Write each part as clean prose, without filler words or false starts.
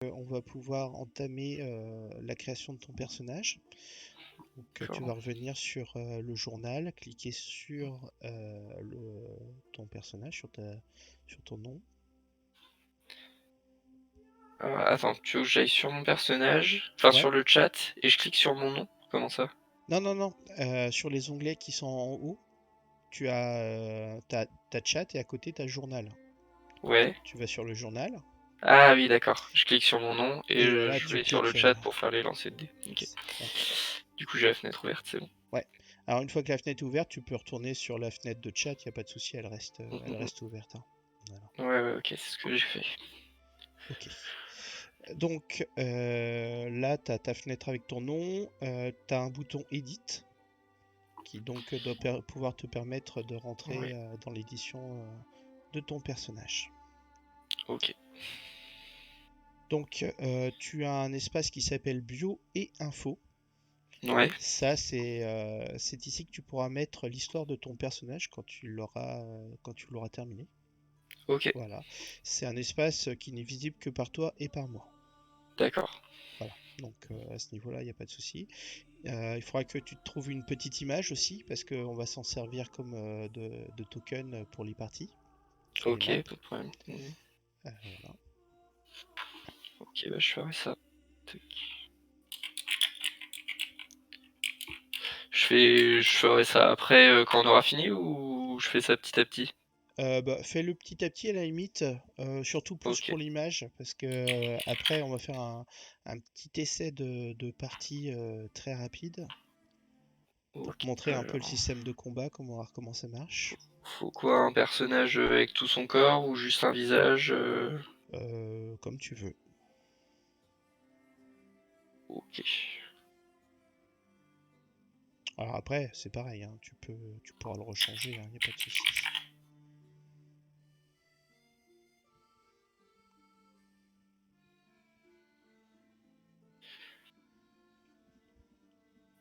on va pouvoir entamer la création de ton personnage. Donc, tu vas revenir sur le journal, cliquer sur ton personnage, sur ton nom. Attends, tu veux que j'aille sur mon personnage, enfin Ouais. sur le chat, et je clique sur mon nom? Comment ça? Non. Sur les onglets qui sont en haut, tu as ta chat et à côté ta journal. Ouais. Tu vas sur le journal. Ah oui, d'accord. Je clique sur mon nom et Et voilà, je tu vais sur le cliques. chat pour faire les lancers de dés. Ok. Ouais. Du coup, j'ai la fenêtre ouverte, c'est bon. Ouais. Alors, une fois que la fenêtre est ouverte, tu peux retourner sur la fenêtre de chat, il n'y a pas de souci, elle reste ouverte, hein. Voilà. Ouais, ok, c'est ce que j'ai fait. Ok. Donc là, tu as ta fenêtre avec ton nom, tu as un bouton Edit qui donc doit pouvoir te permettre de rentrer Ouais, dans l'édition de ton personnage. ok. Donc tu as un espace qui s'appelle Bio et Info. Ouais, Ça, c'est ici que tu pourras mettre l'histoire de ton personnage quand tu l'auras terminé. ok, Voilà. C'est un espace qui n'est visible que par toi et par moi. d'accord. Voilà. Donc à ce niveau-là, il n'y a pas de souci. Il faudra que tu te trouves une petite image aussi, parce qu'on va s'en servir comme de token pour les parties, sur les Ok, maps. pas de problème. Voilà. Ok, bah je ferai ça. Tac. Je ferai ça après quand on aura fini ou je fais ça petit à petit? Fais-le petit à petit à la limite, surtout plus Ok, pour l'image, parce que après on va faire un petit essai de partie très rapide pour te ok. montrer un peu le système de combat, comment ça marche. Faut quoi, un personnage avec tout son corps ou juste un visage Comme tu veux. Ok. Alors après, c'est pareil, hein, tu pourras le rechanger, il n'y a pas de souci.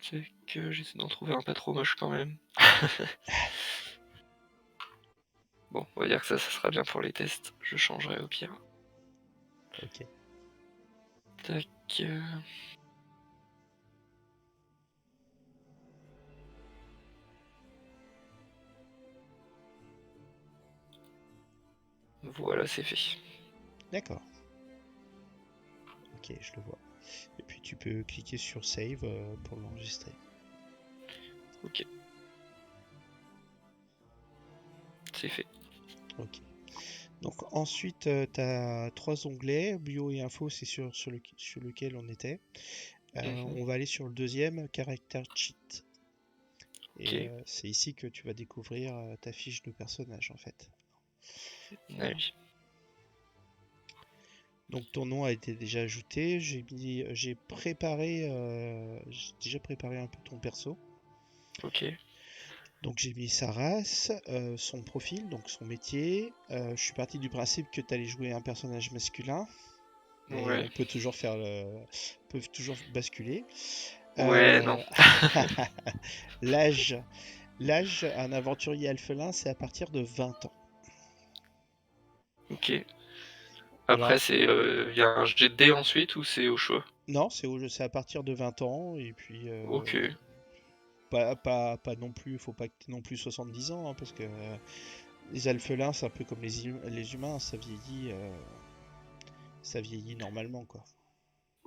C'est que j'essaie d'en trouver un pas trop moche quand même. Bon, on va dire que ça sera bien pour les tests. Je changerai au pire. Ok. Tac. Voilà, c'est fait. D'accord. Ok, je le vois. Et puis tu peux cliquer sur Save pour l'enregistrer. Ok, c'est fait. Ok. Donc ensuite, tu as trois onglets, bio et info, c'est sur lequel on était. Mhm. On va aller sur le deuxième, caractère cheat. Et Ok. c'est ici que tu vas découvrir ta fiche de personnage en fait. Ah Voilà. oui. Donc ton nom a été déjà ajouté. J'ai déjà préparé un peu ton perso. Ok. Donc j'ai mis sa race, son profil, donc son métier. Je suis parti du principe que tu allais jouer un personnage masculin, mais Ouais. on peut toujours peut toujours basculer. Ouais, non. Euh, L'âge, un aventurier alphelin, c'est à partir de 20 ans. Ok. Alors, Après, y a un jet de dés ensuite ou c'est au choix? non, c'est à partir de 20 ans, et puis Ok. pas non plus, faut pas que tu non plus 70 ans, hein, parce que les alphelins, c'est un peu comme les humains, ça vieillit normalement, quoi.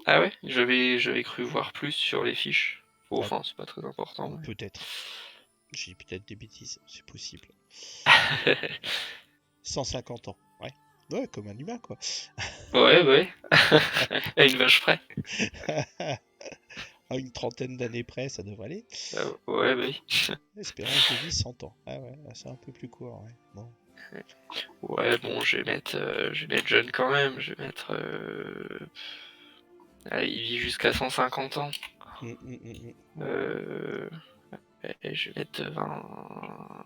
Ah ouais? J'avais cru voir plus sur les fiches. Bon, Ah, enfin, c'est pas très important, mais... peut-être. J'ai peut-être des bêtises, c'est possible. 150 ans, ouais. Ouais, comme un humain, quoi. Ouais, ouais. À une vache près. À une trentaine d'années près, ça devrait aller. Ouais, bah oui. Espérance de vie 100 ans. Ah ouais, c'est un peu plus court, ouais. Bon. Ouais, bon, je vais mettre jeune quand même. Je vais mettre... Allez, il vit jusqu'à 150 ans. Mm, mm, mm, mm. Euh... Je vais mettre 20...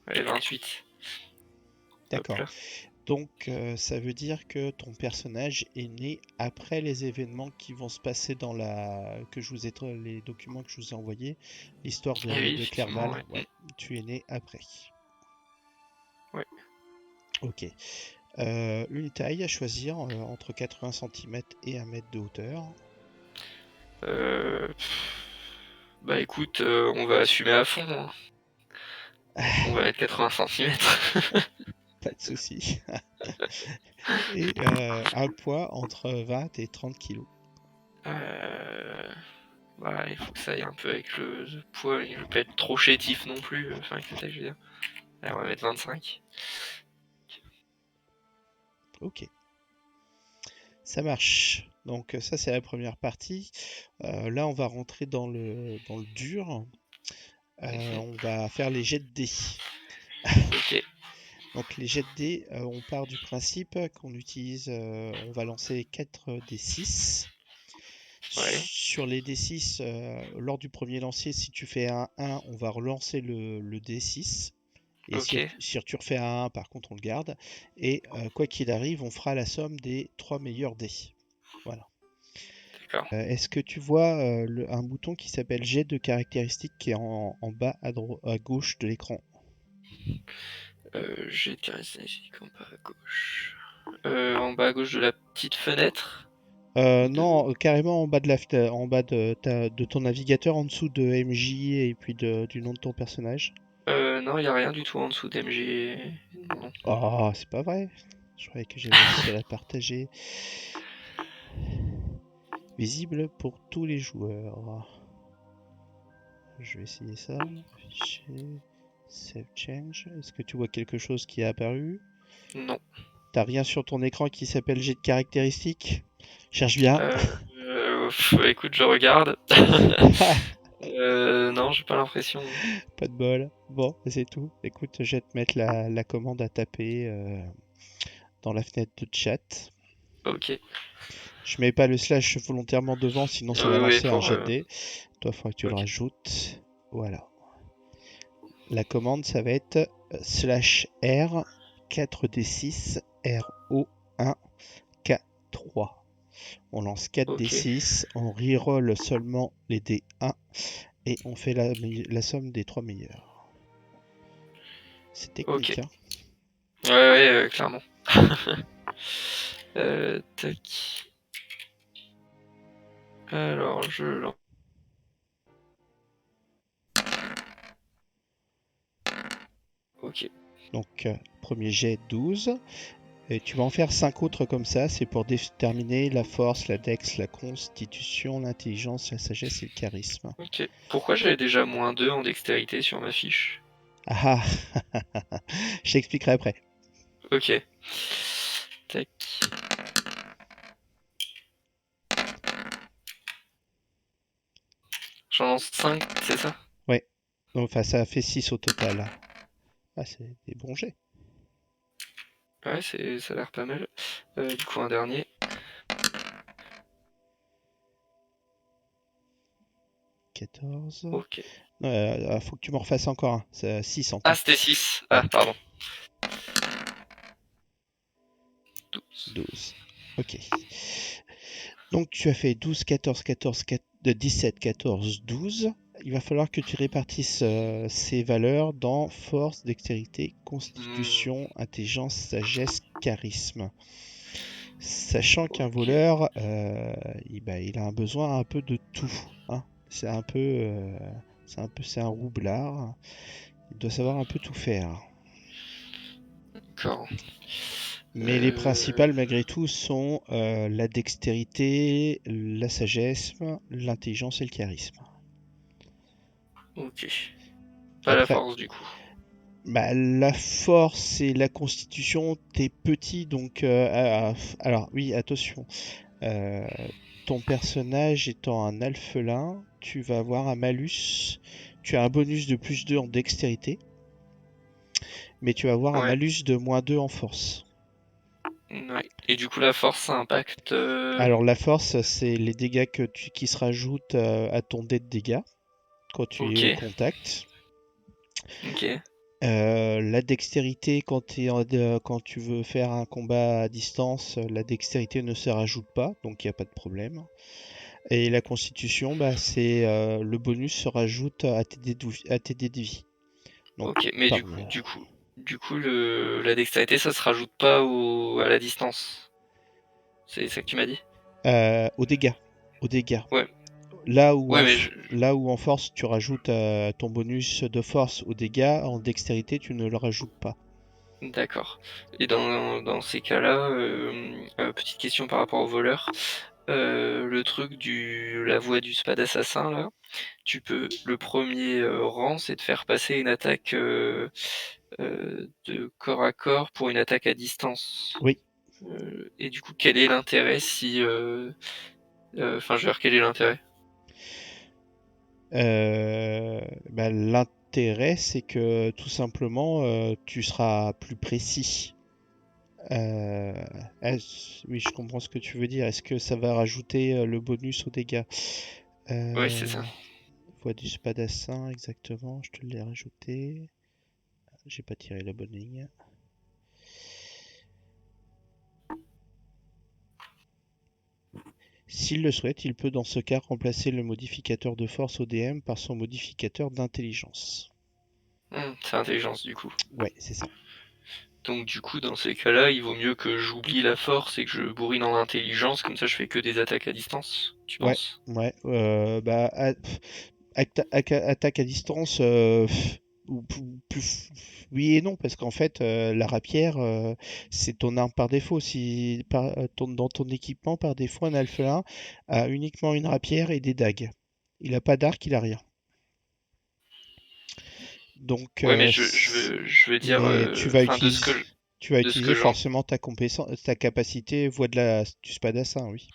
Allez, 28. Hop D'accord. là. Donc, ça veut dire que ton personnage est né après les événements qui vont se passer les documents que je vous ai envoyés, l'histoire Eh oui, de effectivement, Clerval. ouais. Ouais, tu es né après. Ouais. Ok. Une taille à choisir entre 80 cm et 1 mètre de hauteur. Bah écoute, on va assumer à fond, hein. On va mettre 80 centimètres. Pas de souci. Et un poids entre 20 et 30 kg. Bah, il faut que ça aille un peu avec le poids. Je veux pas être trop chétif non plus. Enfin, avec la taille, je veux dire. Allez, on va mettre 25. Ok. Ça marche. Donc ça c'est la première partie. Là on va rentrer dans le dur. On va faire les jets de dés. Ok. Donc les jets de dés, on part du principe qu'on utilise, on va lancer 4 D6. Ouais. Sur les D6, lors du premier lancer, si tu fais un 1, on va relancer le D6. Et si, Ok. si tu refais un 1, par contre, on le garde. Et quoi qu'il arrive, on fera la somme des 3 meilleurs dés. Voilà. D'accord. Est-ce que tu vois un bouton qui s'appelle jet de caractéristiques qui est en bas à gauche de l'écran? J'ai caractéristiques en bas à gauche. En bas à gauche de la petite fenêtre. Non, carrément en bas en bas de ton navigateur, en dessous de MJ et puis du nom de ton personnage. Non, il n'y a rien du tout en dessous d'MG. Non. Oh, c'est pas vrai. Je croyais que j'avais réussi à la partager. Visible pour tous les joueurs. Je vais essayer ça. Fichier, save change. Est-ce que tu vois quelque chose qui est apparu? Non. T'as rien sur ton écran qui s'appelle jet de caractéristiques? Cherche bien. Écoute, je regarde. Non, j'ai pas l'impression. Pas de bol. Bon, c'est tout. Écoute, je vais te mettre la commande à taper dans la fenêtre de chat. Ok. Je mets pas le slash volontairement devant, sinon ça va Oui, lancer un pour. jet de dés. Toi, il faudra que tu le Ok. rajoutes. Voilà. La commande, ça va être slash R 4D6 RO1 K3. On lance Ok. 4D6, on reroll seulement les D1 et on fait la somme des 3 meilleurs. C'est Ok. technique, hein? Ouais, ouais, clairement. Tac. Alors, je lance. Ok. Donc, premier jet 12. Et tu vas en faire 5 autres comme ça. C'est pour déterminer la force, la dex, la constitution, l'intelligence, la sagesse et le charisme. Ok. Pourquoi j'avais déjà -2 en dextérité sur ma fiche? Ah ah. Je t'expliquerai après. Ok. Tac. J'en lance 5, c'est ça? Ouais. Enfin, ça fait 6 au total. Ah, c'est des bons jets. Ouais, ça a l'air pas mal. Du coup, un dernier. 14. Ok. Faut que tu m'en refasses encore un. C'est 6 en Ah, tout. c'était 6. Ah, Ouais, pardon. 12. 12. Ok. Donc tu as fait 12, 14, 14, 17, 14, 12. Il va falloir que tu répartisses ces valeurs dans force, dextérité, Hmm, constitution, intelligence, sagesse, charisme. Sachant qu'un ok. voleur, il a un besoin un peu de tout, hein. C'est un roublard. Il doit savoir un peu tout faire. D'accord. Mais les Euh, principales, malgré tout, sont la dextérité, la sagesse, l'intelligence et le charisme. ok. Pas la Après, force, du coup. bah, la force et la constitution, t'es petit, donc... alors, oui, attention. Euh, Ton personnage étant un alphelin, tu vas avoir un malus. Tu as un bonus de +2 en dextérité, mais tu vas avoir un Ouais. malus de -2 en force. Ouais. Et du coup, la force, ça impacte. Alors, la force, c'est les dégâts qui se rajoutent à ton dé de dégâts quand tu es Ok. au contact. Ok. La dextérité, quand tu veux faire un combat à distance, la dextérité ne se rajoute pas, donc il n'y a pas de problème. Et la constitution, bah, c'est le bonus se rajoute à tes dés de vie. Donc, Ok. Mais par, du Du coup, la dextérité, ça se rajoute pas à la distance. C'est ça que tu m'as dit? Aux dégâts. Aux dégâts. Ouais, Là où, ouais, en, mais f- là où en force, tu rajoutes ton bonus de force aux dégâts, en dextérité, tu ne le rajoutes pas. d'accord. Et dans ces cas-là, petite question par rapport au voleur. Le truc la voix du spade assassin là, le premier rang, c'est de faire passer une attaque de corps à corps pour une attaque à distance. Oui. Et du coup, quel est l'intérêt si, enfin, je veux dire, quel est l'intérêt? L'intérêt, c'est que tout simplement, tu seras plus précis. Euh, oui, je comprends ce que tu veux dire. Est-ce que ça va rajouter le bonus aux dégâts? Ouais, c'est ça. Voix du spadassin, exactement. Je te l'ai rajouté. J'ai pas tiré la bonne ligne. S'il le souhaite, il peut dans ce cas remplacer le modificateur de force ODM par son modificateur d'intelligence. C'est intelligence du coup. Ouais, c'est ça. Donc du coup, dans ces cas-là, il vaut mieux que j'oublie la force et que je bourrine en intelligence, comme ça je fais que des attaques à distance, tu Ouais, penses? ouais. Attaque à distance, ou oui et non, parce qu'en fait, la rapière, c'est ton arme par défaut. Si dans ton équipement, par défaut, un alphelin a uniquement une rapière et des dagues. Il a pas d'arc, il a rien. Donc, Ouais, mais je veux dire, mais enfin tu vas de ce que utiliser j'en, forcément ta capacité voix du spadassin, oui.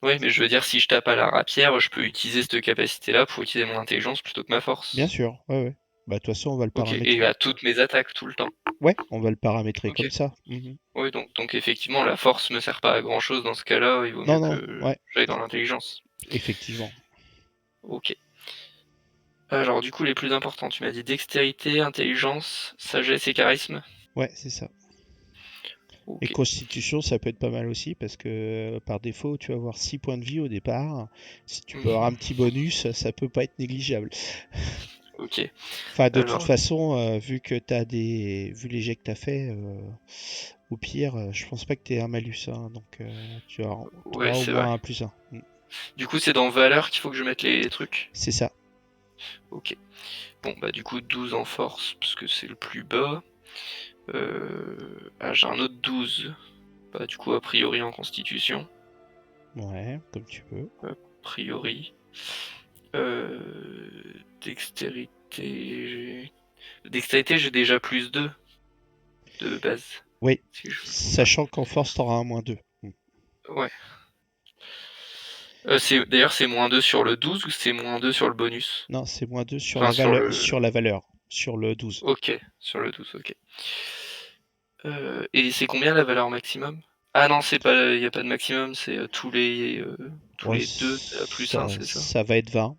ouais, mais je veux dire, si je tape à la rapière, je peux utiliser cette capacité-là pour utiliser mon intelligence plutôt que ma Bien force. sûr, ouais, ouais. Bah, de toute façon, on va le Ok, paramétrer. et à toutes mes attaques tout le temps. Ouais, on va le paramétrer Ok. comme ça. Mhm. Oui, donc effectivement, la force me sert pas à grand chose dans ce cas-là, il vaut mieux Non, non, que ouais, j'aille dans l'intelligence. effectivement. Ok. Alors du coup, les plus importants, tu m'as dit dextérité, intelligence, sagesse et charisme. Ouais, c'est ça. Et Ok. constitution, ça peut être pas mal aussi parce que par défaut, tu vas avoir 6 points de vie au départ. Si tu peux avoir un petit bonus, ça peut pas être négligeable. Ok. Enfin, de toute Alors, façon, vu les jets que t'as fait, au pire, je pense pas que t'aies un malus, hein, donc tu ouais, auras au c'est vrai. moins un plus un. Du coup, c'est dans valeur qu'il faut que je mette les trucs. C'est ça. Ok. Bon, bah du coup, 12 en force, parce que c'est le plus bas. Ah, j'ai un autre 12. Bah du coup, a priori en constitution. Ouais, comme tu veux. A priori. Dextérité... Dextérité, j'ai déjà plus 2 de base. Oui, Si je me trompe pas. sachant qu'en force, t'auras un moins 2. Ouais. D'ailleurs, c'est -2 sur le 12 ou c'est -2 sur le bonus? Non, c'est moins 2 sur Enfin, la sur valeur, le... sur le 12. Ok, sur le 12, ok. Et c'est combien la valeur maximum? Ah non, c'est pas, il n'y a pas de maximum, c'est tous Ouais, les 2, c'est à plus 1, c'est ça? ça va être 20.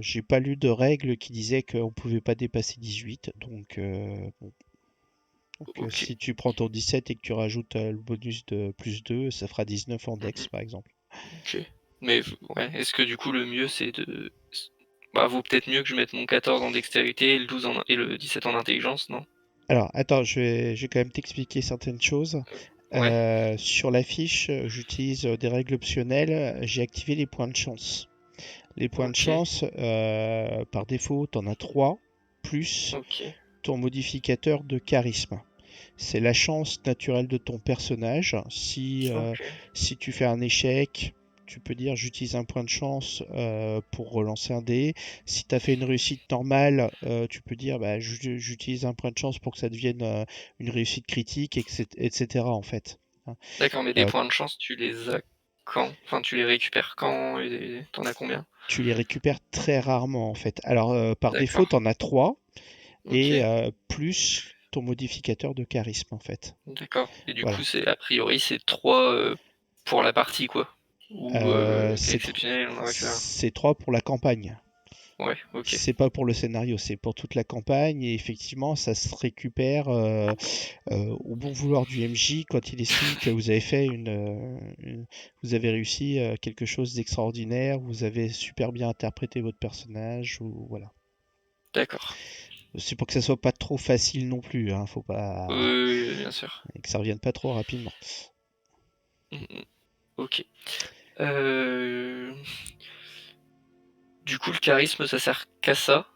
J'ai pas lu de règle qui disait qu'on pouvait pas dépasser 18. Donc, Ok. si tu prends ton 17 et que tu rajoutes le bonus de plus 2, ça fera 19 en dex, Mhm. par exemple. Ok. Mais ouais, est-ce que du coup le mieux c'est de... Bah vaut peut-être mieux que je mette mon 14 en dextérité et et le 17 en intelligence, non? Alors, attends, je vais quand même t'expliquer certaines choses. Ouais, Sur la fiche, j'utilise des règles optionnelles. J'ai activé les points de chance. Les points de ok, chance, par défaut, tu en as 3, plus ok, ton modificateur de charisme. C'est la chance naturelle de ton personnage. ok, Si tu fais un échec, tu peux dire j'utilise un point de chance pour relancer un dé. Si tu as fait une réussite normale, tu peux dire bah, j'utilise un point de chance pour que ça devienne une réussite critique, etc. en fait. Hein. d'accord, mais les Euh, points de chance, tu les as quand? Enfin, tu les récupères quand et t'en as combien? Tu les récupères très rarement en fait. Alors par défaut, D'accord, tu en as 3 et ok, plus ton modificateur de charisme en fait. d'accord. Et du coup, Voilà. a priori, c'est 3 pour la partie, quoi. Ou cas C'est exceptionnel, on en récupère. c'est 3 pour la campagne. Ouais, ok, C'est pas pour le scénario, c'est pour toute la campagne et effectivement, ça se récupère au bon vouloir du MJ quand il estime que vous avez fait vous avez réussi quelque chose d'extraordinaire, vous avez super bien interprété votre personnage ou voilà. d'accord. C'est pour que ça soit pas trop facile non plus, hein, faut pas Oui, bien sûr. et que ça revienne pas trop rapidement. Ok. Du coup, le charisme, ça sert qu'à ça?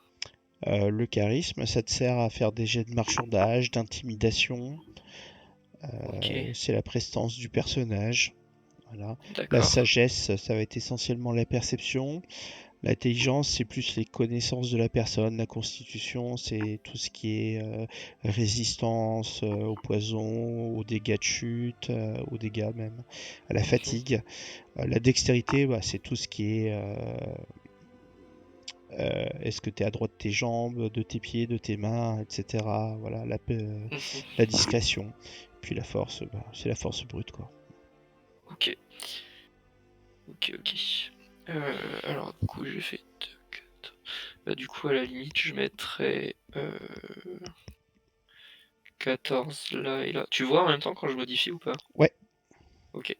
Le charisme, ça te sert à faire des jets de marchandage, d'intimidation. Ok, C'est la prestance du personnage. Voilà. La d'accord. sagesse, ça va être essentiellement la perception. L'intelligence, c'est plus les connaissances de la personne. La constitution, c'est tout ce qui est résistance au poison, aux dégâts de chute, aux dégâts même, à la Mhm. fatigue. La dextérité, bah, c'est tout ce qui est est-ce que tu es à droite de tes jambes, de tes pieds, de tes mains, etc. Voilà, la Mhm. discrétion. Puis la force, bah, c'est la force brute, quoi. Ok, ok. Alors, du coup, j'ai fait 2, 4. Bah, du coup, à la limite, je mettrais 14 là et là. Tu vois en même temps quand je modifie ou pas? Ouais, Ok.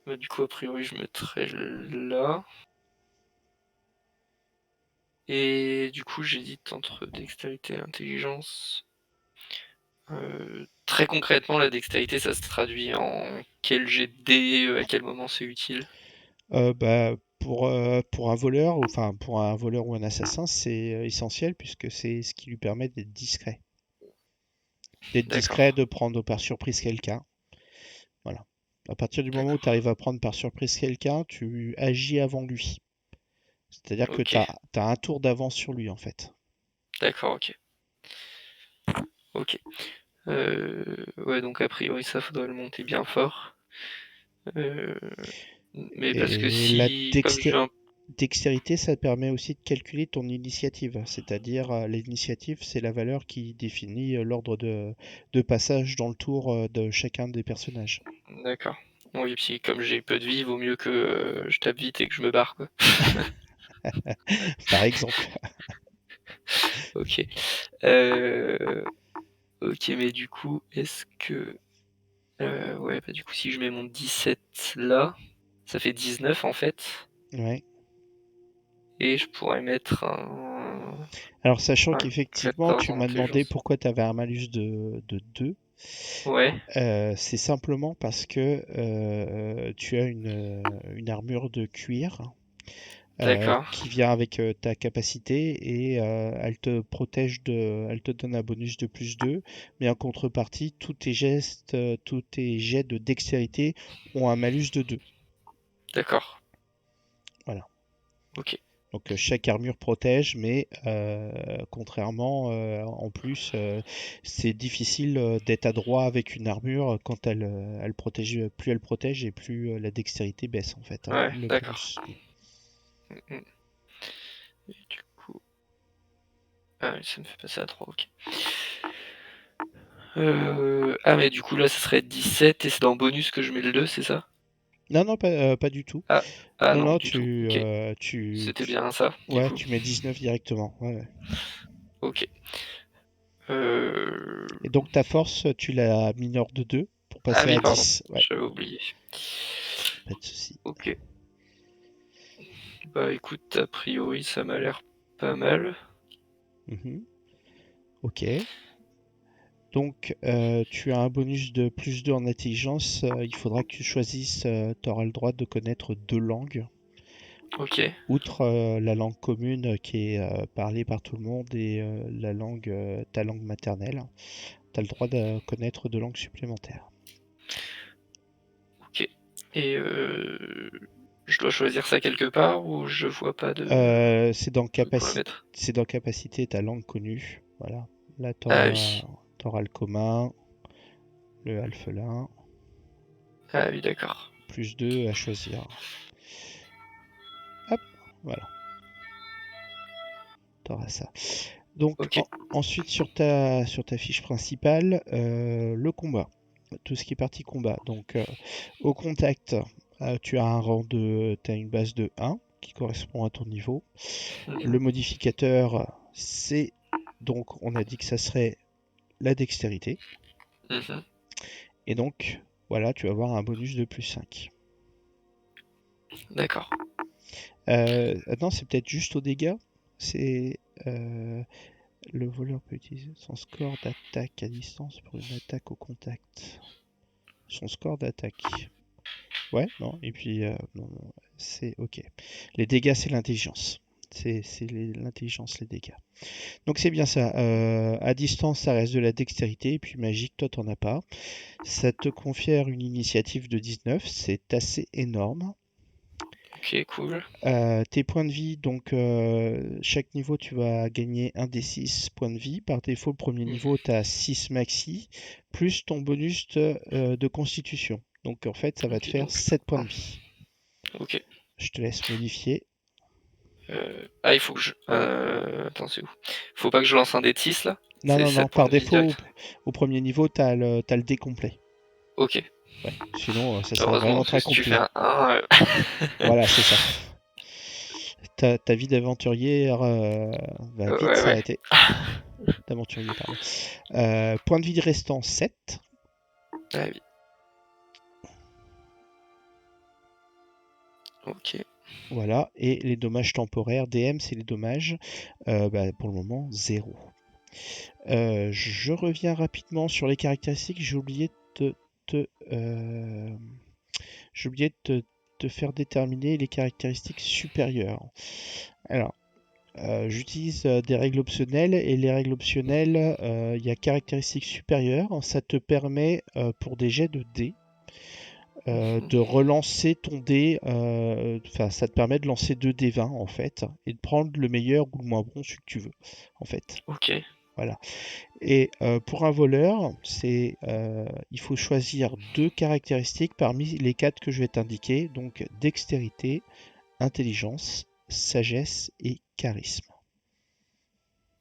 Bah, du coup, a priori, je mettrais là. Et du coup, j'hésite entre dextérité et intelligence. Très concrètement, la dextérité, ça se traduit en quel jet de dés, à quel moment c'est utile? bah, pour un voleur, enfin pour un voleur ou un assassin, c'est essentiel puisque c'est ce qui lui permet d'être discret. D'être discret, D'accord. de prendre par surprise quelqu'un. Voilà. À partir du moment où tu D'accord. arrives à prendre par surprise quelqu'un, tu agis avant lui. C'est-à-dire que tu Ok. as un tour d'avance sur lui, en fait. D'accord, ok. Ok. Ouais, donc a priori, ça faudrait le monter bien fort. Euh, mais parce que Et si, comme je viens. dextérité, ça permet aussi de calculer ton initiative. C'est-à-dire, l'initiative, c'est la valeur qui définit l'ordre de passage dans le tour de chacun des personnages. D'accord. Oui, puis comme j'ai peu de vie, vaut mieux que je tape vite et que je me barre, quoi. Par exemple. Ok. Euh, ok, mais du coup, est-ce que. Ouais, bah du coup, si je mets mon 17 là, ça fait 19 en fait. Ouais. Et je pourrais mettre un, Alors, sachant un qu'effectivement, 14 tu en m'as demandé intelligence. pourquoi tu avais un malus de 2. Ouais, C'est simplement parce que tu as une armure de cuir d'accord. qui vient avec ta capacité et elle te donne un bonus de plus 2, mais en contrepartie, tous tes jets de dextérité ont un malus de 2. D'accord. Voilà. Ok. Donc chaque armure protège, mais contrairement, en plus, c'est difficile d'être adroit avec une armure quand elle protège, plus elle protège et plus la dextérité baisse en fait, hein, Ouais, le d'accord. bonus. Mm, mm. Et du coup. Ah oui, ça me fait passer à 3, ok. Ah, mais du coup, là, ça serait 17 et c'est dans bonus que je mets le 2, c'est ça? Non, non, pas du tout. Ah, ah Non, non, non, du tout. Ok. C'était bien ça, du ouais, coup. tu mets 19 directement. Ouais, ouais. Ok. Euh... Et donc ta force, tu la minores de 2 pour Ah passer oui, à pardon. 10. Ouais, J'avais oublié. pas de souci. Ok. Bah écoute, a priori, ça m'a l'air pas mal. Mhm. Ok. Donc, tu as un bonus de plus 2 en intelligence. Il faudra que tu choisisses, tu auras le droit de connaître 2 langues. Ok. Outre la langue commune qui est parlée par tout le monde et ta langue maternelle, tu as le droit de connaître 2 langues supplémentaires. Ok. Et je dois choisir ça quelque part ou je vois pas de C'est dans truc pour le capacité, mettre? c'est dans capacité ta langue connue. Voilà. Là, tu Ah auras, oui. le commun, le alphelin, Ah oui, d'accord. plus 2 à choisir. Hop, voilà, tu auras ça. Donc Ok. ensuite sur ta fiche principale, le combat, tout ce qui est partie combat. Donc au contact, tu as tu as une base de 1 qui correspond à ton niveau. Le Mhm. modificateur, c'est donc on a dit que ça serait la dextérité. Mhm. Et donc voilà, tu vas avoir un bonus de plus 5. D'accord. Non, c'est peut-être juste aux dégâts. C'est Le voleur peut utiliser son score d'attaque à distance pour une attaque au contact. Son score d'attaque. Ouais, non, et puis non, non, c'est ok. Les dégâts, c'est l'intelligence. C'est l'intelligence, les dégâts. Donc c'est bien ça. À distance, ça reste de la dextérité, et puis magique, toi, t'en as pas. Ça te confère une initiative de 19, c'est assez énorme. Ok, cool. Tes points de vie, donc chaque niveau tu vas gagner un des 6 points de vie. Par défaut, le premier niveau tu as 6 maxi, plus ton bonus de constitution. Donc en fait ça va te Ok, faire donc 7 points de vie. ok. Je te laisse modifier. Ah, il faut que je. Attends, c'est où? Faut pas que je lance un D6 là? Non, C'est non, non, 7 points par de vie défaut direct. au premier niveau t'as le dé complet. Ok. Ouais, sinon ça serait Heureusement, vraiment parce que très si tu fais compliqué. un 1. Voilà, c'est ça. Ta vie d'aventurier va vite Ouais, ouais. s'arrêter. D'aventurier, pardon. Point de vie restant 7. Ah oui. Ok. Voilà, et les dommages temporaires, DM, c'est les dommages, pour le moment, 0. Je reviens rapidement sur les caractéristiques, j'ai oublié de te faire déterminer les caractéristiques supérieures. Alors, j'utilise des règles optionnelles, et les règles optionnelles, il y a caractéristiques supérieures, ça te permet, pour des jets de dés, de relancer ton dé, enfin ça te permet de lancer 2 dés 20 en fait, et de prendre le meilleur ou le moins bon, celui que tu veux, en fait. Ok. Voilà. Et pour un voleur, il faut choisir 2 caractéristiques parmi les 4 que je vais t'indiquer, donc dextérité, intelligence, sagesse et charisme.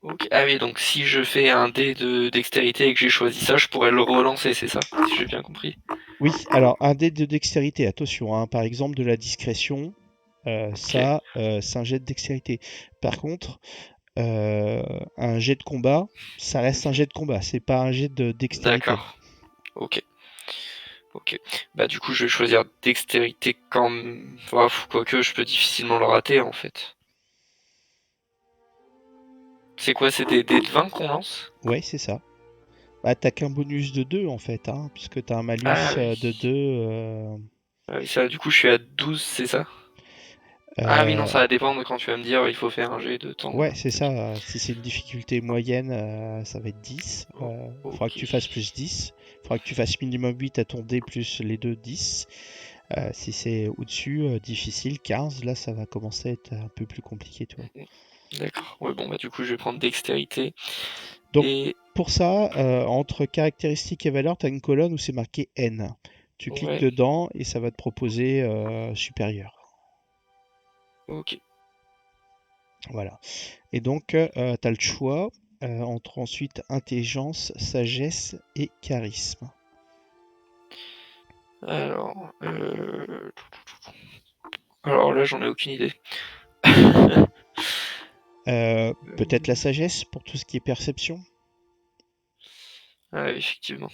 Ok. Ah oui, donc si je fais un dé de dextérité et que j'ai choisi ça, je pourrais le relancer, c'est ça? Si j'ai bien compris. Oui, alors un dé de dextérité, attention, hein, par exemple de la discrétion, Ok. c'est un jet de dextérité. Par contre, un jet de combat, ça reste un jet de combat, c'est pas un jet de dextérité. D'accord. Ok. Ok. Bah du coup, je vais choisir dextérité quand même. Enfin, quoique, je peux difficilement le rater en fait. C'est quoi? C'est des dés de 20 qu'on lance? Ouais, c'est ça. Bah, t'as qu'un bonus de 2 en fait, hein, puisque t'as un malus Ah oui. de 2. Ah oui, ça, du coup, je suis à 12, c'est ça? Ah oui, non, ça va dépendre quand tu vas me dire il faut faire un jet de temps. Ouais, c'est Ok. ça. Si c'est une difficulté moyenne, ça va être 10. Oh, Faudra que ok. tu fasses plus 10. Faudra que tu fasses minimum 8 à ton dé plus les deux 10. Si c'est au-dessus, difficile, 15. Là, ça va commencer à être un peu plus compliqué, tu vois. D'accord. Ouais, bon, bah du coup, je vais prendre dextérité. Donc, Et pour ça, entre caractéristiques et valeurs, tu as une colonne où c'est marqué N. Tu cliques ouais, dedans et ça va te proposer supérieur. ok. Voilà. Et donc, tu as le choix entre ensuite intelligence, sagesse et charisme. Alors, alors là, j'en ai aucune idée. Peut-être la sagesse pour tout ce qui est perception. Ah, effectivement.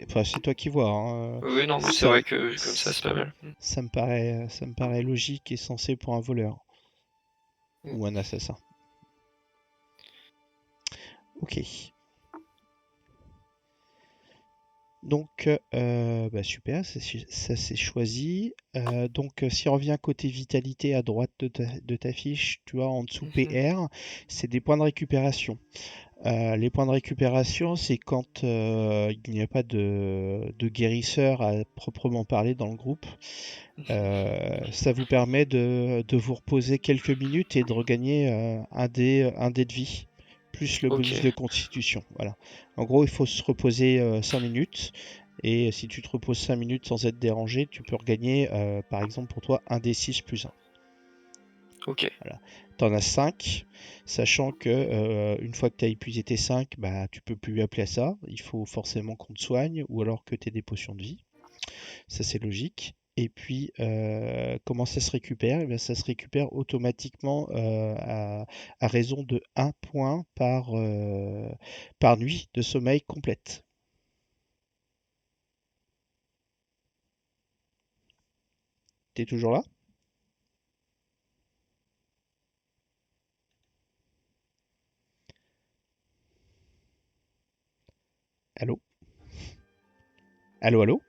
Enfin, c'est toi qui vois, hein. Oui, non, mais c'est Ça, vrai que comme ça, c'est pas mal. ça me paraît logique et sensé pour un voleur Mm. ou un assassin. Ok. Donc, super, ça c'est choisi. Donc, si on revient côté vitalité à droite de ta fiche, tu vois, en dessous Mhm. PR, c'est des points de récupération. Les points de récupération, c'est quand il n'y a pas de guérisseur à proprement parler dans le groupe. Ça vous permet de vous reposer quelques minutes et de regagner un dé de vie, plus le Ok, bonus de constitution. Voilà. En gros, il faut se reposer 5 minutes. Et si tu te reposes 5 minutes sans être dérangé, tu peux regagner, par exemple pour toi, un d 6 plus 1. ok, Voilà. Tu en as 5, sachant que une fois que tu as épuisé tes 5, bah, tu peux plus appeler à ça. Il faut forcément qu'on te soigne ou alors que tu aies des potions de vie. Ça, c'est logique. Et puis, comment ça se récupère? Eh bien, ça se récupère automatiquement à raison de 1 point par nuit de sommeil complète. T'es toujours là? Allô, allô?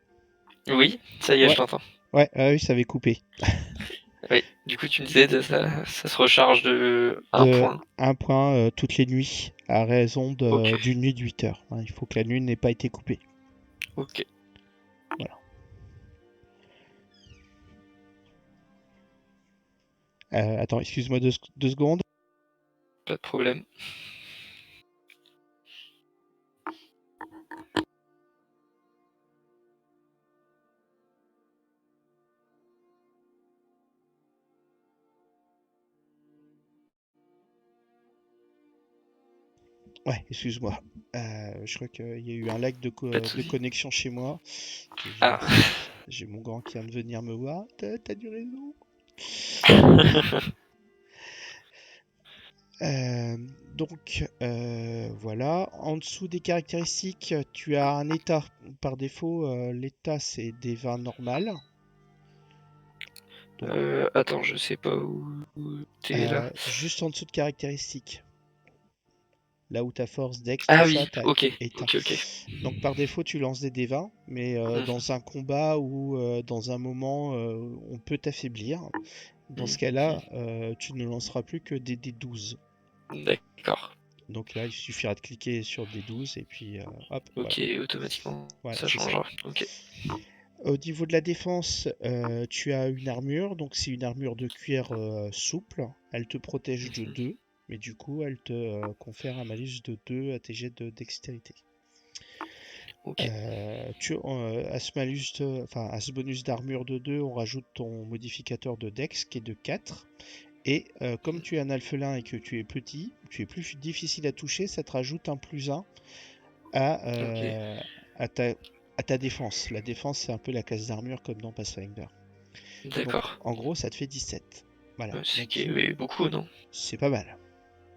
Oui, ça y est, je Ouais, t'entends. ouais, oui, ça avait coupé. Oui, du coup, tu me disais, ça se recharge de un De point. 1 point toutes les nuits, à raison Ok, d'une nuit de 8 heures. Hein, il faut que la nuit n'ait pas été coupée. ok, Voilà. Attends, excuse-moi 2 secondes. pas de problème. Ouais, excuse-moi. Je crois qu'il y a eu un lag Pas de de soucis. connexion chez moi. Ah. J'ai mon grand qui vient de venir me voir. T'as du réseau? Euh, voilà. En dessous des caractéristiques, tu as un état. Par défaut, l'état c'est des vins normales. Donc, Attends, je sais pas où t'es là. juste en dessous de caractéristiques. Là où ta force, dex, tout Ah ça, oui, t'as ok, état. ok, ok. Donc par défaut, tu lances des D20, mais Mhm, dans un combat ou dans un moment, on peut t'affaiblir. Dans ce mhm. cas-là, tu ne lanceras plus que des D12. D'accord. Donc là, il suffira de cliquer sur D12 et puis hop, voilà. Ok, automatiquement, Voilà, ça c'est ça. changera. Ok. Au niveau de la défense, tu as une armure, donc c'est une armure de cuir souple. Elle te protège de Mhm, 2, mais du coup, elle te confère un malus de 2 à tes jets de dextérité. ok. À ce enfin, à ce bonus d'armure de 2, on rajoute ton modificateur de dex qui est de 4. Et comme tu es un alphelin et que tu es petit, tu es plus difficile à toucher, ça te rajoute un +1 à, Ok. à ta défense. La défense, c'est un peu la classe d'armure comme dans Pathfinder. Donc D'accord. en gros, ça te fait 17. Voilà, C'est donc oui, beaucoup, non? c'est pas mal.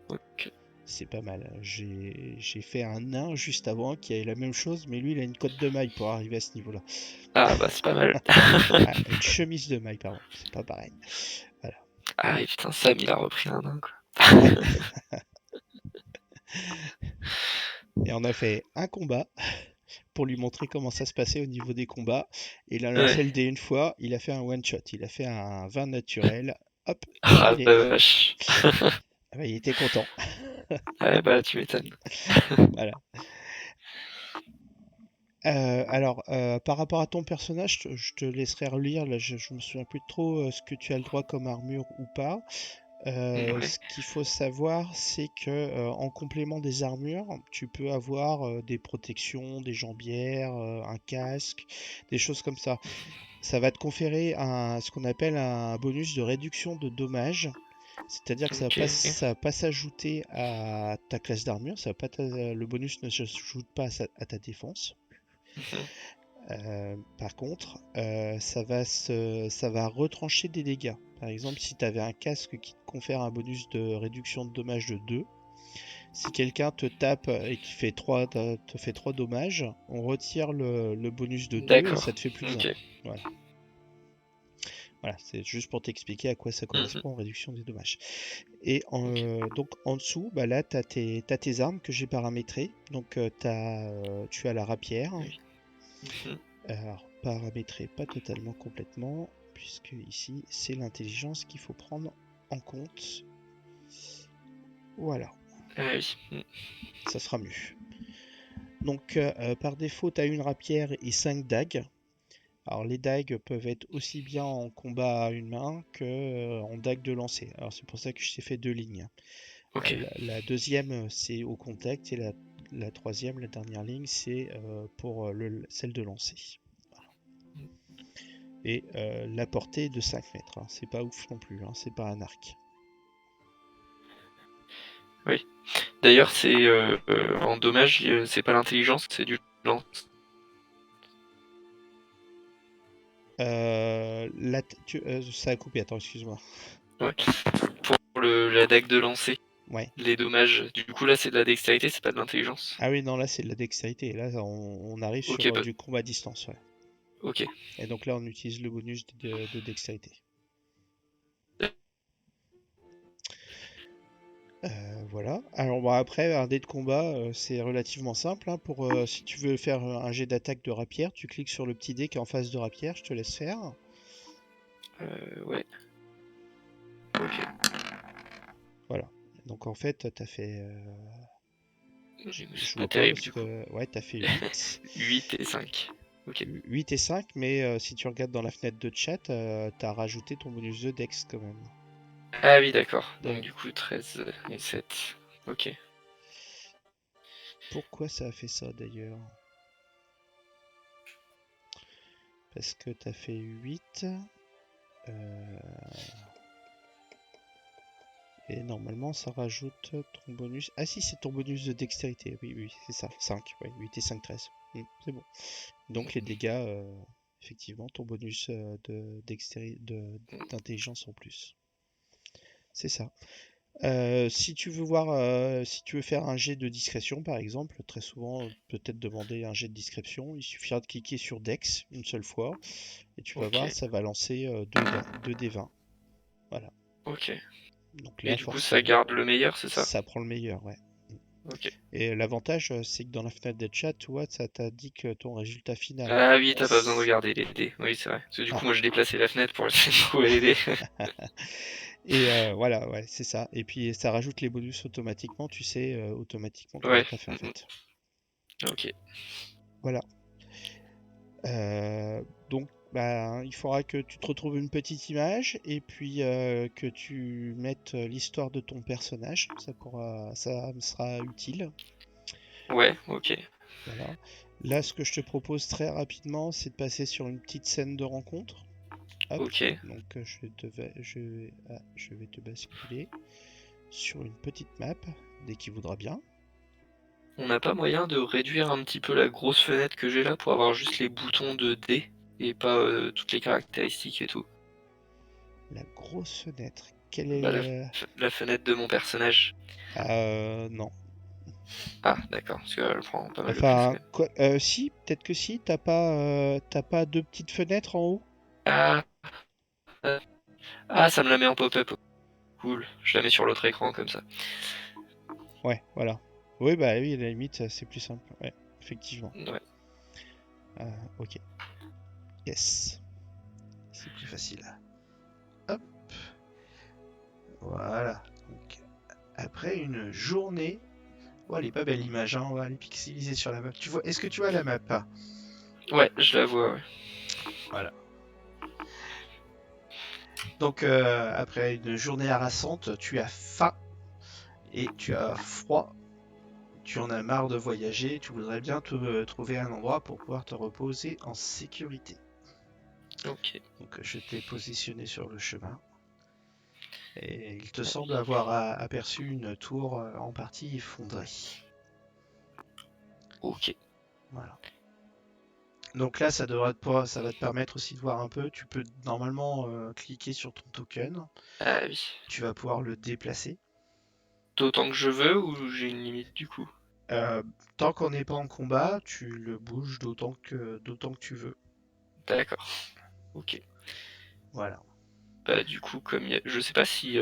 Ok. C'est pas mal. J'ai fait un nain juste avant qui avait la même chose, mais lui, il a une cotte de maille pour arriver à ce niveau-là. Ah bah c'est pas mal. Ah, une chemise de maille, pardon. C'est pas pareil. Voilà. Ah et putain, Sam, il a repris un nain, quoi. Ouais. Et on a fait un combat pour lui montrer comment ça se passait au niveau des combats. Il a Ouais. lancé le dé une fois, il a fait un one shot. Il a fait un 20 naturel. Hop, Ah terminé. la vache. Ah bah, il était content. Ouais, bah tu m'étonnes. Voilà. Alors, par rapport à ton personnage, je te laisserai relire. Là, je me souviens plus trop ce que tu as le droit comme armure ou pas. Ouais. Ce qu'il faut savoir, c'est que en complément des armures, tu peux avoir des protections, des jambières, un casque, des choses comme ça. Ça va te conférer ce qu'on appelle un bonus de réduction de dommages. C'est-à-dire que Ok. ça va pas s'ajouter à ta classe d'armure, le bonus ne s'ajoute pas à ta défense. Mhm. Par contre, ça va retrancher des dégâts. Par exemple, si tu avais un casque qui te confère un bonus de réduction de dommages de 2, si quelqu'un te tape et qui te fait 3 dommages, on retire le bonus de 2 et ça D'accord. te fait plus 1. Ok. Voilà. Voilà, c'est juste pour t'expliquer à quoi ça Mhm. correspond en réduction des dommages. Et Ok. donc en dessous, bah là, t'as tes armes que j'ai paramétrées. Donc tu as la rapière. Oui. Mhm. Alors, paramétrer pas totalement complètement, puisque ici, c'est l'intelligence qu'il faut prendre en compte. Voilà, Ah oui. Mhm. ça sera mieux. Donc, par défaut, tu as une rapière et 5 dagues. Alors, les dagues peuvent être aussi bien en combat à une main que en dague de lancer. Alors, c'est pour ça que je t'ai fait 2 lignes. Ok. La deuxième, c'est au contact, et la troisième, la dernière ligne, c'est pour celle de lancer. Et la portée est de 5 mètres. Hein. C'est pas ouf non plus, hein. C'est pas un arc. Oui. D'ailleurs, c'est en dommage, c'est pas l'intelligence, c'est du lance. Ça a coupé, attends, excuse-moi. Ouais. Pour la dague de lancer, Ouais. les dommages. Du coup, là, c'est de la dextérité, c'est pas de l'intelligence. Ah oui, non, là c'est de la dextérité. Là, on arrive Ok, sur du combat à distance. Ouais. ok. Et donc là, on utilise le bonus de dextérité. Voilà. Alors bon, après, un dé de combat, c'est relativement simple, hein. Si tu veux faire un jet d'attaque de rapière, tu cliques sur le petit dé qui est en face de rapière, je te laisse faire. Ouais. Ok. Voilà. Donc en fait, t'as fait... je C'est pas vois pas terrible parce du coup. que... Ouais, t'as fait 8. 8 et 5. Ok. 8 et 5, mais si tu regardes dans la fenêtre de chat, t'as rajouté ton bonus de Dex quand même. Ah oui, d'accord. Donc Ouais. du coup, 13 et 7. Ok. Pourquoi ça a fait ça d'ailleurs? Parce que t'as fait 8. euh, Et normalement, ça rajoute ton bonus. Ah si, c'est ton bonus de dextérité. Oui, oui, c'est ça. 5. Ouais, 8 et 5, 13. C'est bon. Donc les dégâts, effectivement, ton bonus d'intelligence en plus. C'est ça. Si tu veux voir, si tu veux faire un jet de discrétion, par exemple, très souvent, peut-être demander un jet de discrétion. Il suffira de cliquer sur Dex une seule fois. Et tu vas voir, Ok. ça va lancer 2 des 20. Voilà. Ok. Donc Et là, du coup, ça forcément, garde le meilleur, c'est ça? ça prend le meilleur, ouais. Ok. Et l'avantage, c'est que dans la fenêtre de chat, tu vois, ça t'indique ton résultat final. Ah oui, t'as pas besoin de regarder les dés. Oui, c'est vrai. Parce que du coup, Ah. moi, je déplaçais la fenêtre pour essayer de trouver les dés. Et voilà, ouais, c'est ça. Et puis ça rajoute les bonus automatiquement, tu sais, automatiquement comment Ouais. t'as fait en fait. Ok. Voilà. Donc, bah, il faudra que tu te retrouves une petite image et puis que tu mettes l'histoire de ton personnage. Ça me sera utile. Ouais, ok. Voilà. Là, ce que je te propose très rapidement, c'est de passer sur une petite scène de rencontre. Hop, Ok. donc je vais te basculer sur une petite map dès qu'il voudra bien. On n'a pas moyen de réduire un petit peu la grosse fenêtre que j'ai là pour avoir juste les boutons de dés et pas toutes les caractéristiques et tout. La grosse fenêtre. Quelle est Bah, le... la fenêtre de mon personnage. Non. Ah, d'accord, parce qu'elle prend pas mal de place Enfin, quand même. si, peut-être que si. T'as pas deux petites fenêtres en haut? Ah, euh, ah, ça me la met en pop-up. Cool, je la mets sur l'autre écran comme ça. Ouais, voilà. Oui, bah oui, à la limite, c'est plus simple. Ouais, effectivement. Ouais. Ok. Yes. C'est plus facile. Hop. Voilà. Donc, après une journée. Oh, elle est pas belle l'image, hein. On va aller pixeliser sur la map. Est-ce que tu vois la map? Ouais, je la vois, ouais. Voilà. Donc, après une journée harassante, tu as faim et tu as froid. Tu en as marre de voyager. Tu voudrais bien trouver un endroit pour pouvoir te reposer en sécurité. Ok. Donc, je t'ai positionné sur le chemin. Et il te semble avoir aperçu une tour en partie effondrée. Ok. Voilà. Donc là, ça va te permettre aussi de voir un peu. Tu peux normalement cliquer sur ton token. Ah oui. Tu vas pouvoir le déplacer. D'autant que je veux ou j'ai une limite du coup? Euh, Tant qu'on n'est pas en combat, tu le bouges d'autant que tu veux. D'accord. Ok. Voilà. Bah du coup, je sais pas si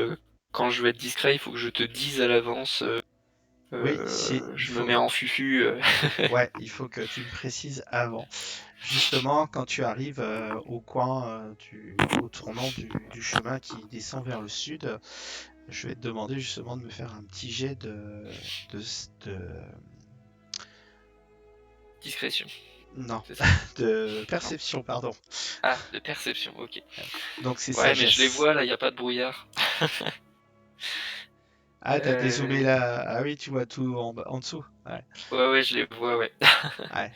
quand je vais être discret, il faut que je te dise à l'avance, Oui, il je me faut. mets en fufu. Ouais, il faut que tu me précises avant. Justement, quand tu arrives au coin, au tournant du chemin qui descend vers le sud, je vais te demander justement de me faire un petit jet de, de, Discrétion, non, c'est ça? de Non? perception, pardon. Ah, de perception, ok. Donc c'est Ouais, mais je les sagesse. vois là, y a pas de brouillard. Ah, t'as dézoomé Euh, là. Ah oui, tu vois tout en dessous. Ouais, Ouais, ouais, je les vois, ouais. ouais,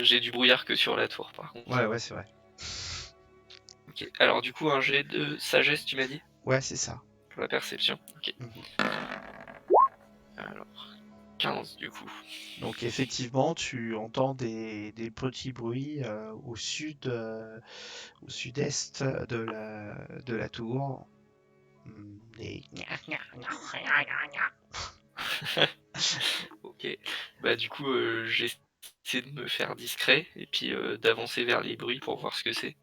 J'ai du brouillard que sur la tour, par contre. ouais, c'est vrai. Ok. Alors du coup, un jet de sagesse, tu m'as dit? Ouais, c'est ça. Pour la perception. Ok. Mhm. Alors, 15 du coup. Donc effectivement, tu entends des petits bruits au sud-est de la tour. Des... Ok. Bah du coup, j'essaie de me faire discret et puis d'avancer vers les bruits pour voir ce que c'est.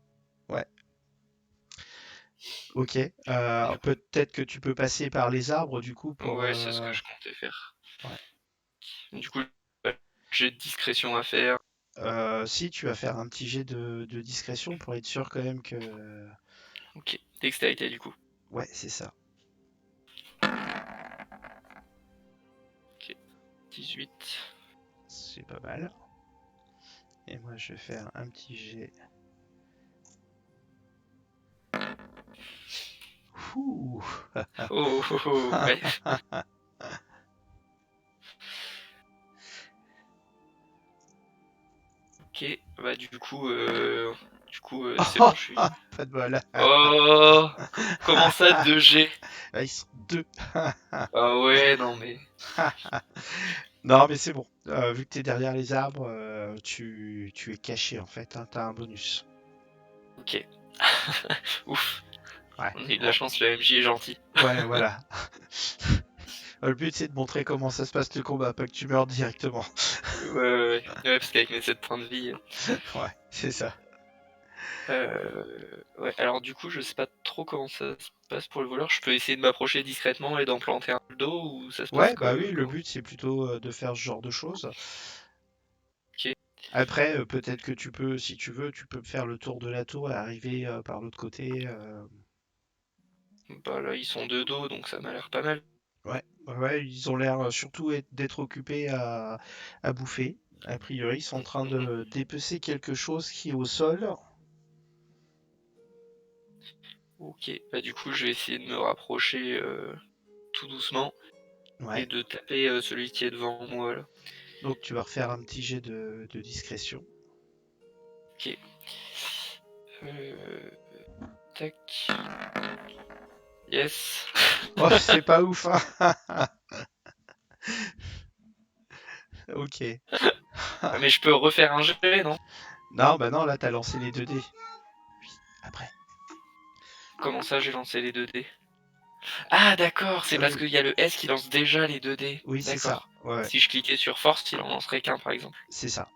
Ouais. Ok. Du coup, Peut-être que tu peux passer par les arbres du coup pour. ouais, c'est ce que je comptais faire. Ouais. Du coup, bah, j'ai de discrétion à faire. Si tu vas faire un petit jet de discrétion pour être sûr quand même que. Ok, dextérité du coup. Ouais, c'est ça. Ok, 18. C'est pas mal. Et moi je vais faire un petit jet. Ouh. Oh, oh, oh, ouais. Ok, bah c'est bon, je suis. Pas de bol. Oh, comment ça 2G? Ah, ils sont deux. Ah ouais, non mais. Non, mais c'est bon. Vu que t'es derrière les arbres, tu es caché en fait, hein, t'as un bonus. Ok. Ouf, Ouais. on a eu de la Oh, chance, le MJ est gentil. ouais, voilà. Le but c'est de montrer comment ça se passe le combat, pas que tu meurs directement. Ouais, parce qu'avec mes 7 points de vie. Ouais, c'est ça. Ouais, alors du coup, je sais pas trop comment ça se passe pour le voleur. Je peux essayer de m'approcher discrètement et d'en planter un dans le dos ou ça se passe Ouais, bah oui, le comment? but c'est plutôt de faire ce genre de choses. Ok, Après, peut-être que tu peux, si tu veux, tu peux faire le tour de la tour et arriver par l'autre côté. bah là ils sont de dos donc ça m'a l'air pas mal. Ouais, ouais, ouais, ils ont l'air surtout d'être occupés à bouffer. A priori, ils sont en train Mhm. de dépecer quelque chose qui est au sol. Ok, bah du coup je vais essayer de me rapprocher tout doucement et Ouais, de taper celui qui est devant moi là. donc tu vas refaire un petit jet de discrétion. Ok. Euh, tac. Yes. Oh, c'est pas ouf, hein. Ok. Ah, mais je peux refaire un jet, non? Non, bah non, là, t'as lancé les 2 dés. Oui, après. Comment ça j'ai lancé les 2 dés? Ah d'accord, c'est parce Oui, qu'il y a le S qui lance déjà les 2 dés. oui, c'est ça. D'accord. Ouais, ouais, Si je cliquais sur force, il en lancerait qu'un par exemple. c'est ça.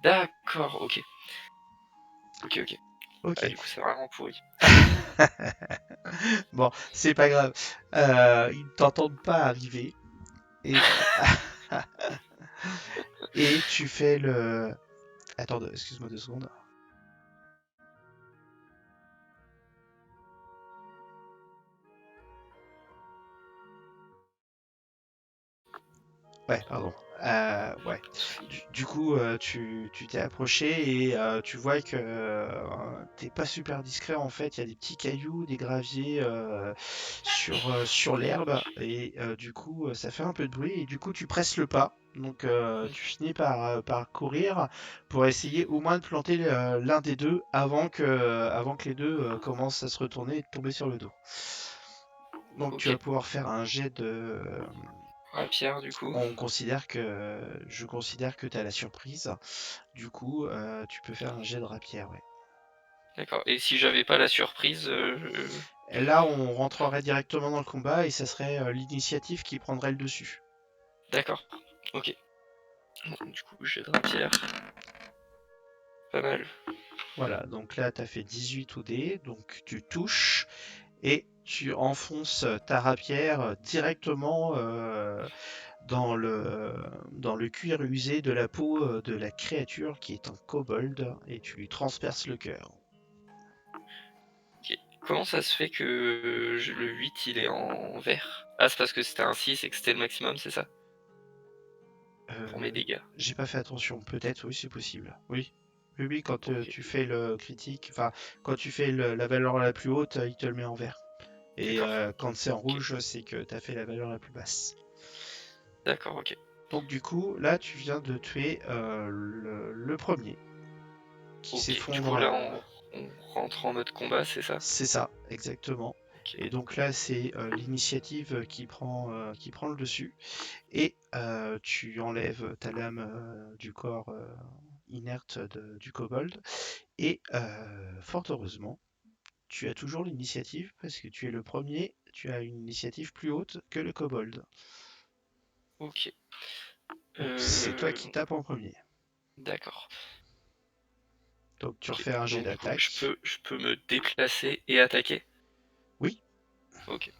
D'accord, ok. Ok, ok. Ok. Ah, du coup, c'est vraiment pourri. Bon, c'est pas grave. Ils ne t'entendent pas arriver. Et, et tu fais le. Attends, excuse-moi 2 secondes. Ouais, pardon. Ouais. Du coup, tu t'es approché et tu vois que t'es pas super discret en fait. Il y a des petits cailloux, des graviers sur l'herbe et du coup, ça fait un peu de bruit et du coup, tu presses le pas. Donc, tu finis par courir pour essayer au moins de planter l'un des deux avant que les deux commencent à se retourner et de tomber sur le dos. Donc, tu Ok. vas pouvoir faire un jet de, Ah, Pierre, du coup. je considère que tu as la surprise. Du coup, tu peux faire un jet de rapière, ouais. D'accord. Et si j'avais pas la surprise, Et là, on rentrerait directement dans le combat et ça serait l'initiative qui prendrait le dessus. D'accord. Ok. Bon, du coup, j'ai de Pierre. Pas mal. Voilà, donc là, tu as fait 18 au dé, donc tu touches et tu enfonces ta rapière directement dans le cuir usé de la peau de la créature qui est un kobold et tu lui transperces le cœur. Ok. Comment ça se fait que le 8 il est en vert? Ah, c'est parce que c'était un 6 et que c'était le maximum, c'est ça? Pour mes Euh, dégâts. j'ai pas fait attention, peut-être, oui, c'est possible. Oui. Oui, oui, quand Ok. tu fais le critique, enfin, quand tu fais la valeur la plus haute, il te le met en vert. Et D'accord. quand c'est en Ok. rouge, c'est que tu as fait la valeur la plus basse. D'accord, ok. Donc du coup, là, tu viens de tuer le premier qui Ok. Du coup, s'effondre. là, on rentre en mode combat, c'est ça? C'est ça, exactement. Ok. Et donc là, c'est l'initiative qui prend le dessus. Et tu enlèves ta lame du corps inerte du kobold. Et fort heureusement, tu as toujours l'initiative parce que tu es le premier, tu as une initiative plus haute que le kobold. Ok. Donc c'est toi Euh, qui tapes en premier. d'accord. Donc tu Ok. refais un jet Donc du coup, d'attaque. je peux me déplacer et attaquer. Oui. Ok.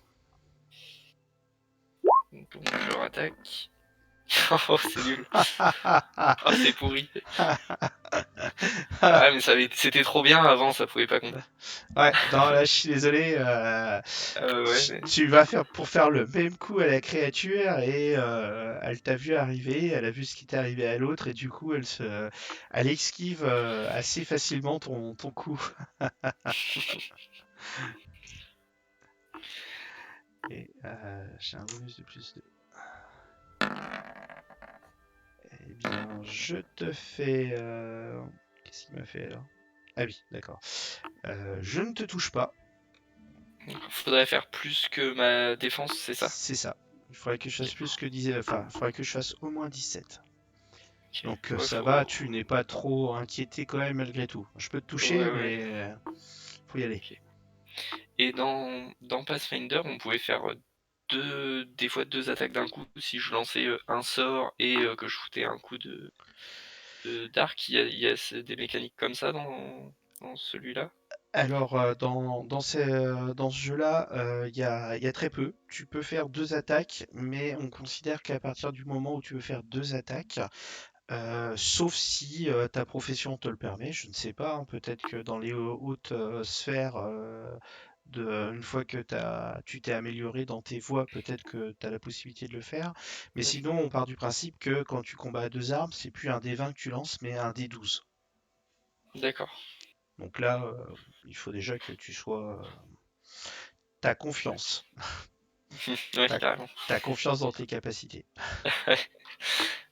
Donc je rattaque. Oh, c'est nul. Oh, c'est pourri. Ah, mais c'était trop bien avant, ça pouvait pas compter. Ouais, non, là, je suis désolé. Ouais, mais... Tu vas faire pour faire le même coup à la créature et elle t'a vu arriver, elle a vu ce qui t'est arrivé à l'autre et du coup, elle esquive assez facilement ton coup. Et j'ai un bonus de plus de. Eh bien, je te fais. Qu'est-ce qu'il m'a fait alors? Ah oui, d'accord. Je ne te touche pas. Faudrait faire plus que ma défense, c'est ça? C'est ça. Il faudrait que je fasse Ok. plus que 10. Enfin, il faudrait que je fasse au moins 17. Ok. Donc Ouais, ça va, faut... tu n'es pas trop inquiété quand même malgré tout. Je peux te toucher, Ouais, ouais. mais faut y aller. Ok. Et dans Pathfinder, on pouvait faire des fois deux attaques d'un coup si je lançais un sort et que je foutais un coup de d'arc. Des mécaniques comme ça dans celui-là? Alors dans ce jeu-là, il y a très peu. Tu peux faire deux attaques, mais on considère qu'à partir du moment où tu veux faire deux attaques, sauf si ta profession te le permet, je ne sais pas, hein, peut-être que dans les hautes sphères, une fois que tu t'es amélioré dans tes voies, peut-être que tu as la possibilité de le faire. Mais Oui. sinon, on part du principe que quand tu combats à deux armes, c'est plus un D20 que tu lances, mais un D12. D'accord. Donc là, il faut déjà que tu sois. T'as confiance. Ouais, T'as, carrément. t'as confiance dans tes capacités.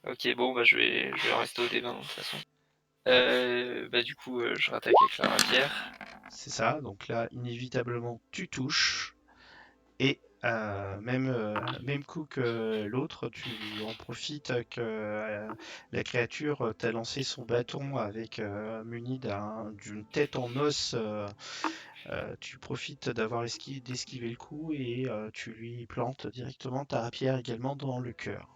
Ok, bon, bah je vais rester au D20 de toute façon. Ouais, Bah du coup, je rattaque avec la rapière. c'est ça. Donc là, inévitablement, tu touches. Et même coup que l'autre, tu en profites que la créature t'a lancé son bâton avec muni d'une tête en os. Tu profites d'esquiver le coup et tu lui plantes directement ta rapière également dans le cœur.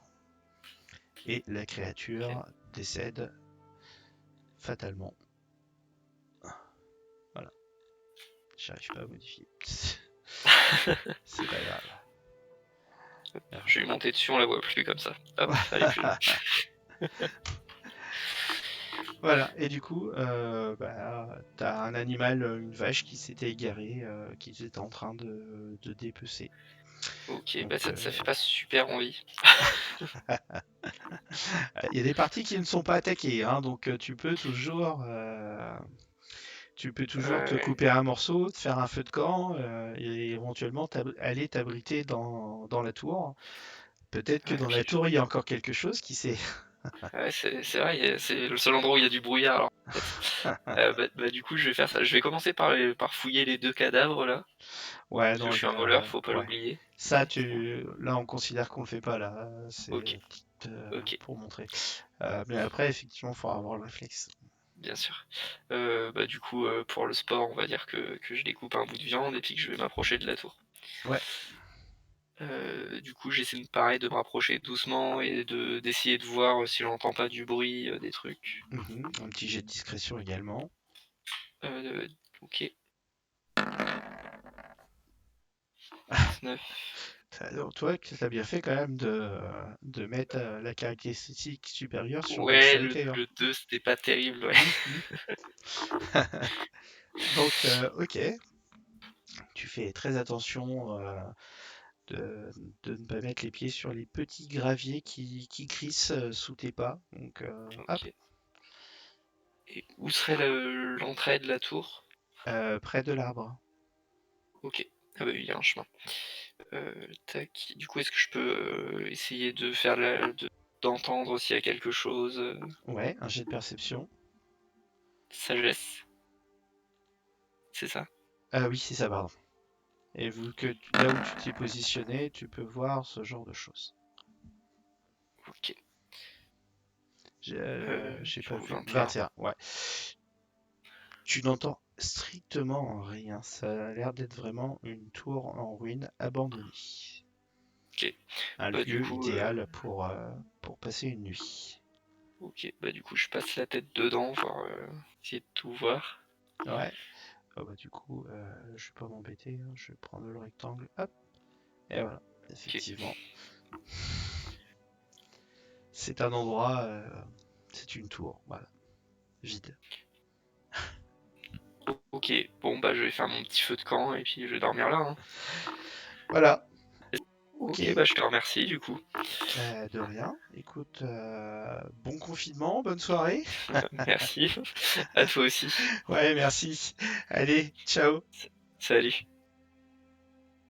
Et la Ok. créature décède fatalement. Voilà, j'arrive pas à modifier. C'est pas grave. Je vais lui monter dessus, on la voit plus comme ça. Hop, elle est plus là. Voilà, et du coup, bah, t'as un animal, une vache qui s'était égarée, qui était en train de dépecer. Ok, bah Donc, ça fait pas super envie. il y a des parties qui ne sont pas attaquées, hein, donc tu peux toujours te Ouais, couper un morceau, te faire un feu de camp, et éventuellement aller t'abriter dans la tour. Peut-être que ouais, dans la puis, tour, il y a encore quelque chose, qui sait. ouais, c'est vrai, c'est le seul endroit où il y a du brouillard, alors peut-être. Bah, du coup, je vais faire ça. Je vais commencer par fouiller les deux cadavres là, Ouais, parce que non, je il suis y un voleur, a. faut pas Ouais. l'oublier. Ça, là, on considère qu'on le fait pas, là. C'est Ok, ok, pour montrer. Mais après, effectivement, il faut avoir le réflexe. bien sûr. Bah, du coup, pour le sport, on va dire que je découpe un bout de viande et puis que je vais m'approcher de la tour. Ouais. Du coup, j'essaie pareil de me rapprocher doucement et d'essayer de voir si j'entends pas du bruit, des trucs. Mhm. Un petit jet de discrétion également. Ok, 19. Alors, toi, tu as bien fait quand même de mettre la caractéristique supérieure sur Ouais, dextérité, hein. le 2, c'était pas terrible, ouais. Mhm. Donc, ok. Tu fais très attention de, de ne pas mettre les pieds sur les petits graviers qui crissent sous tes pas. Donc, hop, Ok. Et où serait l'entrée de la tour? près de l'arbre. Ok. Ah bah oui, il y a un chemin. Tac. Du coup, est-ce que je peux essayer de d'entendre s'il y a quelque chose? Ouais, un jet de perception. Sagesse, c'est ça? Ah oui, c'est ça, pardon. Et vu que là où tu t'es positionné, tu peux voir ce genre de choses. Ok. J'ai Du pas coup, vu. 21. 21, ouais. Tu n'entends strictement rien. Ça a l'air d'être vraiment une tour en ruine abandonnée. Ok. Un Bah du lieu coup, idéal pour passer une nuit. Ok, bah du coup je passe la tête dedans, voir, essayer de tout voir. Ouais. Ah bah du coup, je vais pas m'embêter, hein, je vais prendre le rectangle, hop, et voilà, Ok, effectivement. C'est un endroit, c'est une tour, voilà, vide. ok, bon bah je vais faire mon petit feu de camp et puis je vais dormir là, hein. Voilà, ok. Ok, bah je te remercie du coup. De rien. Écoute, bon confinement, bonne soirée. Merci, à toi aussi. Ouais, merci. Allez, ciao. Salut.